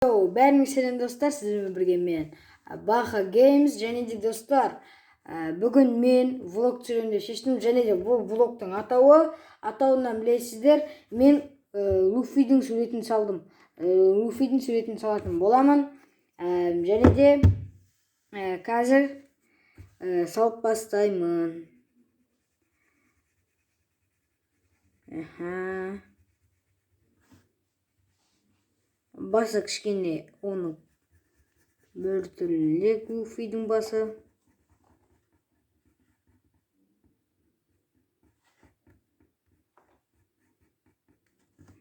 Бәріңе сәлем достар, сіздермен бірге мен Баха Games және де достар. Бүгін мен влог түсіремін шештім, және де бұл влогтың атауынан білесіздер, мен Луфидің суретін салдым. Луфидің суретін салатын боламын. Және де қазір салып бастаймын. Басы кішкене, оның біртүрлірек Луфидің басы.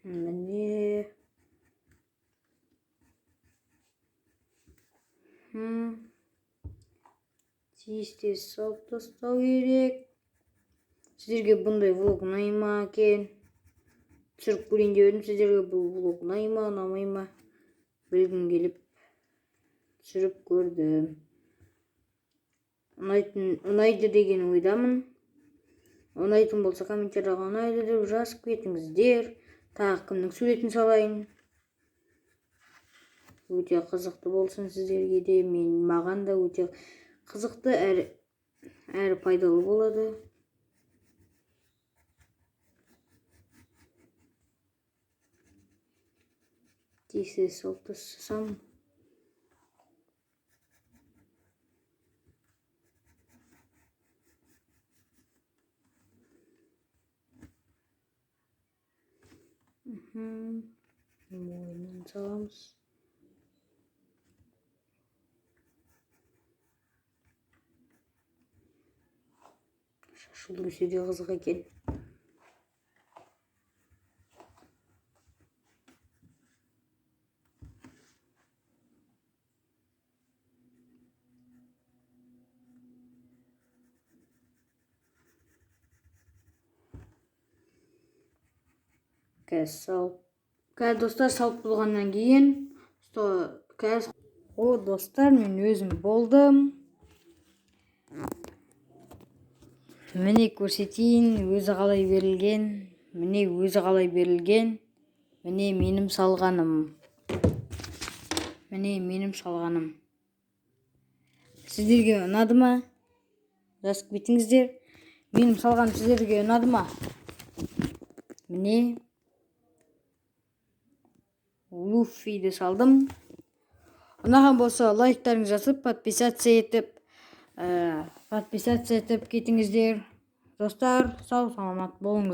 Міне. Тиісте салып тастау керек. Сіздерге бұндай влог ұнай ма екен? Түсіріп көрейін деп едім, сіздерге бұл влог ұнай ма, ұнамай ма білгім келіп түсіріп көрдім. Ұнайды деген ойдамын. Ұнайтын болса комментарияға ұнайды деп жазып кетіңіздер. Тағы кімнің суретін салайын. Өте қызықты болсын сіздерге де, маған да өте қызықты әрі пайдалы болады. Тиісті салып тастасам. Мойнын саламыз. Шашылып өсе де қызық екен. Қазір достар салып болғаннан кейін, достар, мен өзім болдым. Міне көрсетейін, өзі қалай берілген. Міне менім салғаным. Сіздерге ұнады ма? Жазып кетіңіздер. Менім салғаным сіздерге ұнады ма? Міне Луфиді салдым. Ұнаған болса лайктарыңыз жазып, подписация етіп кетіңіздер. Достар, сау саламат болыңыздар.